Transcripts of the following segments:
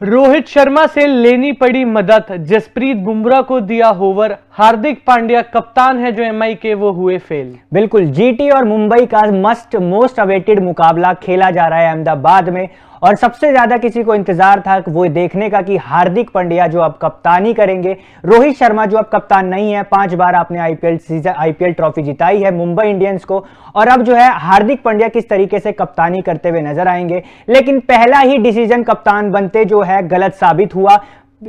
रोहित शर्मा से लेनी पड़ी मदद, जसप्रीत बुमराह को दिया होवर, हार्दिक पांड्या कप्तान है जो एमआई के, वो हुए फेल। बिल्कुल, जीटी और मुंबई का मोस्ट अवेटेड मुकाबला खेला जा रहा है अहमदाबाद में। और सबसे ज्यादा किसी को इंतजार था वो देखने का कि हार्दिक पांड्या जो अब कप्तानी करेंगे, रोहित शर्मा जो अब कप्तान नहीं है, 5 बार आपने आईपीएल ट्रॉफी जिताई है मुंबई इंडियंस को, और अब जो है हार्दिक पांड्या किस तरीके से कप्तानी करते हुए नजर आएंगे। लेकिन पहला ही डिसीजन कप्तान बनते जो है गलत साबित हुआ।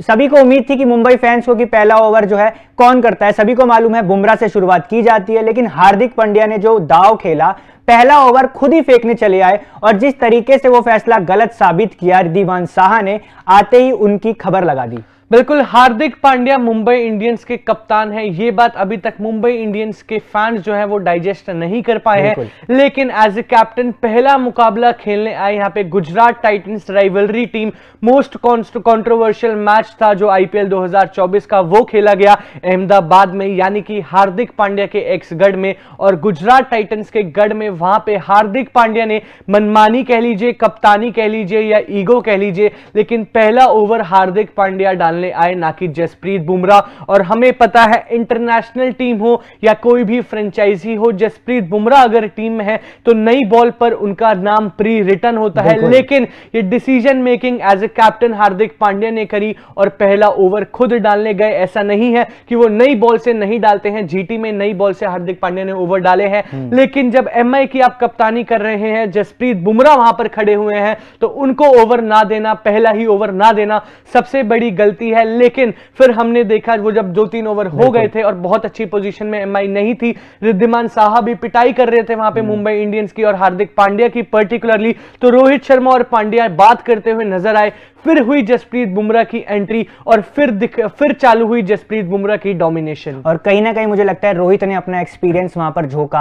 सभी को उम्मीद थी कि मुंबई फैंस को कि पहला ओवर जो है कौन करता है, सभी को मालूम है बुमराह से शुरुआत की जाती है, लेकिन हार्दिक पांड्या ने जो दांव खेला, पहला ओवर खुद ही फेंकने चले आए, और जिस तरीके से वो फैसला गलत साबित किया रिद्धिमान साहा ने, आते ही उनकी खबर लगा दी। बिल्कुल, हार्दिक पांड्या मुंबई इंडियंस के कप्तान हैं, ये बात अभी तक मुंबई इंडियंस के फैंस जो हैं वो डाइजेस्ट नहीं कर पाए हैं। लेकिन एज ए कैप्टन पहला मुकाबला खेलने आए यहाँ पे Gujarat Titans rivalry team, most controversial match था जो आईपीएल 2024 का, वो खेला गया अहमदाबाद में, यानी कि हार्दिक पांड्या के एक्स गढ़ में और गुजरात टाइटंस के गढ़ में। वहां पे हार्दिक पांड्या ने मनमानी कह लीजिए, कप्तानी कह लीजिए या ईगो कह लीजिए, लेकिन पहला ओवर हार्दिक पांड्या डालने आए, ना कि जसप्रीत बुमराह। और हमें पता है इंटरनेशनल टीम हो या कोई भी फ्रेंचाइजी हो, जसप्रीत बुमराह अगर टीम में है तो नई बॉल पर उनका नाम प्री रिटन होता है। लेकिन ये decision making as a captain Hardik Pandya ने करी और पहला ओवर खुद डालने गए। ऐसा नहीं है कि वो नई बॉल से नहीं डालते हैं, जीटी में नई बॉल से हार्दिक पांड्या ने ओवर डाले हैं, लेकिन जब एमआई की आप कप्तानी कर रहे हैं, जसप्रीत बुमराह वहां पर खड़े हुए हैं, तो उनको ओवर ना देना, पहला ही ओवर ना देना सबसे बड़ी गलती है। लेकिन फिर हमने देखा वो जब 2-3 ओवर हो गए थे और बहुत अच्छी पोजीशन में एमआई नहीं थी, रिद्धिमान साहा भी पिटाई कर रहे थे वहां पे मुंबई इंडियंस की और हार्दिक पांड्या की पर्टिकुलरली, तो रोहित शर्मा और पांड्या बात करते हुए नजर आए। फिर हुई जसप्रीत बुमराह की एंट्री और फिर चालू हुई जसप्रीत बुमराह की डोमिनेशन। और कहीं ना कहीं मुझे लगता है रोहित ने अपना एक्सपीरियंस वहां पर झोंका।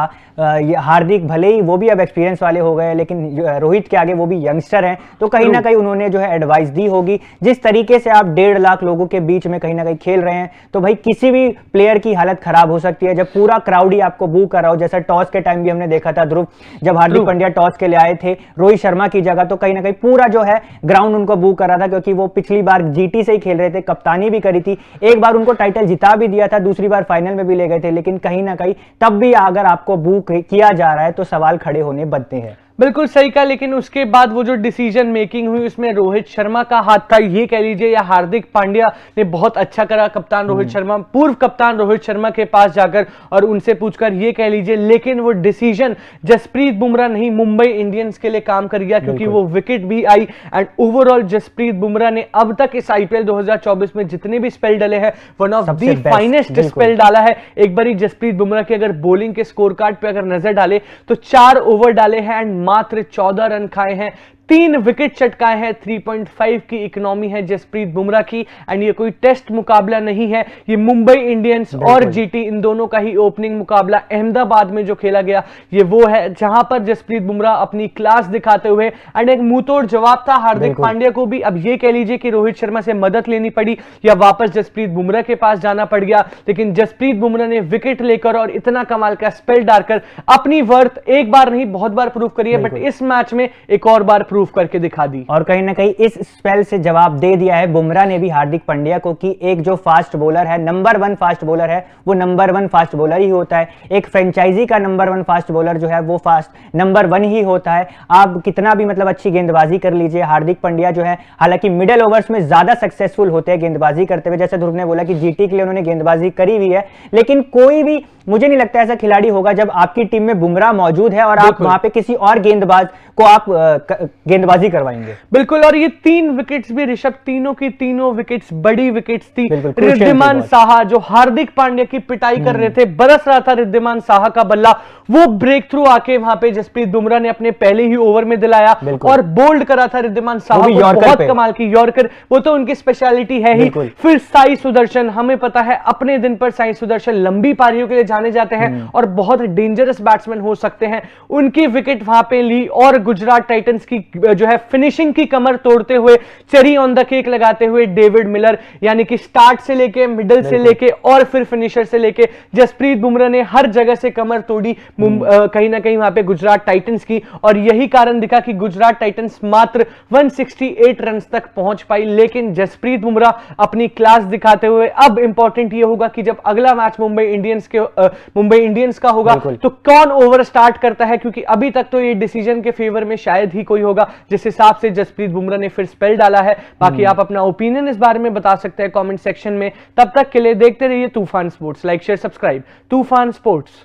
हार्दिक भले ही वो भी अब एक्सपीरियंस वाले हो गए, लेकिन रोहित के आगे वो भी यंगस्टर हैं, तो कहीं ना कहीं उन्होंने जो है एडवाइस दी होगी। जिस तरीके से आप 1.5 लाख लोगों के बीच में कहीं ना कहीं खेल रहे हैं, तो भाई किसी भी प्लेयर की हालत खराब हो सकती है। जब पूरा क्राउड ही आपको बू कर रहा हो, जैसा टॉस के टाइम भी हमने देखा था ध्रुव, जब हार्दिक पांड्या टॉस के लिए आए थे रोहित शर्मा की जगह, तो कहीं ना कहीं पूरा जो है ग्राउंड उनको बू कर रहा था, क्योंकि वो पिछली बार जीटी से ही खेल रहे थे, कप्तानी भी करी थी, एक बार उनको टाइटल जिता भी दिया था, दूसरी बार फाइनल में भी ले गए थे, लेकिन कहीं ना कहीं तब भी अगर आपको बू किया जा रहा है तो सवाल खड़े होने बनते हैं। बिल्कुल सही कहा, लेकिन उसके बाद वो जो डिसीजन मेकिंग हुई उसमें रोहित शर्मा का हाथ था, ये कह लीजिए, या हार्दिक पांड्या ने बहुत अच्छा करा, कप्तान रोहित शर्मा, पूर्व कप्तान रोहित शर्मा के पास जाकर और उनसे पूछकर, ये कह लीजिए। लेकिन वो डिसीजन जसप्रीत बुमराह नहीं, मुंबई इंडियंस के लिए काम कर गया, क्योंकि वो विकेट भी आई। एंड ओवरऑल जसप्रीत बुमराह ने अब तक इस आईपीएल 2024 में जितने भी स्पेल डाले हैं, one of the finest spell डाला है। एक बारी जसप्रीत बुमराह के अगर बॉलिंग के स्कोर कार्ड पे अगर नजर डाले तो 4 ओवर डाले हैं एंड मात्र 14 रन खाए हैं, 3 विकेट चटकाए हैं, 3.5 की इकोनॉमी है जसप्रीत बुमराह की। एंड ये कोई टेस्ट मुकाबला नहीं है, ये मुंबई इंडियंस और जीटी इन दोनों का ही ओपनिंग मुकाबला अहमदाबाद में जो खेला गया, ये वो है जहां पर जसप्रीत बुमराह अपनी क्लास दिखाते हुए, एंड एक मुंहतोड़ जवाब था हार्दिक पांड्या को भी। अब ये कह लीजिए कि रोहित शर्मा से मदद लेनी पड़ी या वापस जसप्रीत बुमराह के पास जाना पड़ गया, लेकिन जसप्रीत बुमराह ने विकेट लेकर और इतना कमाल का स्पेल डालकर अपनी वर्थ एक बार नहीं बहुत बार प्रूव करी है, बट इस मैच में एक और बार प्रूव करके दिखा दी। और कहीं ना कहीं इस स्पेल से जवाब दे दिया है बुमराह ने भी हार्दिक पांड्या को कि एक जो फास्ट बॉलर है, नंबर 1 फास्ट बॉलर है, वो नंबर 1 फास्ट बॉलर ही होता है। एक फ्रेंचाइजी का नंबर 1 फास्ट बॉलर जो है वो फास्ट नंबर 1 ही होता है। आप कितना भी मतलब अच्छी गेंदबाजी कर लीजिए, हार्दिक पांड्या जो है हालांकि मिडिल ओवर्स में ज्यादा सक्सेसफुल होते हैं गेंदबाजी करते हुए, जैसे ध्रुव ने बोला कि जीटी के लिए उन्होंने गेंदबाजी करी हुई है, लेकिन कोई भी मुझे नहीं लगता ऐसा खिलाड़ी होगा जब आपकी टीम में बुमराह मौजूद है और आप वहां पे किसी और गेंदबाज को आप गेंदबाजी करवाएंगे। बिल्कुल, और ये 3 विकेट्स भी ऋषभ, तीनों की तीनों विकेट्स बड़ी विकेट्स थी। रिद्धिमान साहा जो हार्दिक पांड्या की पिटाई कर रहे थे, बरस रहा था रिद्धिमान साहा का बल्ला, वो ब्रेक थ्रू आके वहां पे जसप्रीत बुमराह ने अपने पहले ही ओवर में दिलाया और बोल्ड करा था रिद्धिमान साहा को, बहुत कमाल की यॉर्कर, वो तो उनकी स्पेशलिटी है ही। फिर साई सुदर्शन, हमें पता है अपने दिन पर साई सुदर्शन लंबी पारियों के लिए जाने जाते हैं और बहुत डेंजरस बैट्समैन हो सकते हैं, उनकी विकेट वहां पे ली और गुजरात टाइटंस की जो है फिनिशिंग की कमर तोड़ते हुए, चेरी ऑन द केक लगाते हुए डेविड मिलर, यानी कि स्टार्ट से लेके मिडिल से लेके और फिर फिनिशर से लेके जसप्रीत बुमराह ने हर जगह से कमर तोड़ी कहीं ना कहीं वहां पे गुजरात टाइटंस की, और यही कारण दिखा कि गुजरात टाइटंस मात्र 168 रन तक पहुंच पाई। लेकिन जसप्रीत बुमराह अपनी क्लास दिखाते हुए, अब इंपॉर्टेंट यह होगा कि जब अगला मैच मुंबई इंडियंस का होगा तो कौन ओवर स्टार्ट करता है, क्योंकि अभी तक तो ये डिसीजन के फेवर में शायद ही कोई होगा, जिस हिसाब से जसप्रीत बुमराह ने फिर स्पेल डाला है। बाकी आप अपना ओपिनियन इस बारे में बता सकते हैं कमेंट सेक्शन में। तब तक के लिए देखते रहिए तूफान स्पोर्ट्स। Like share subscribe. तूफान स्पोर्ट्स।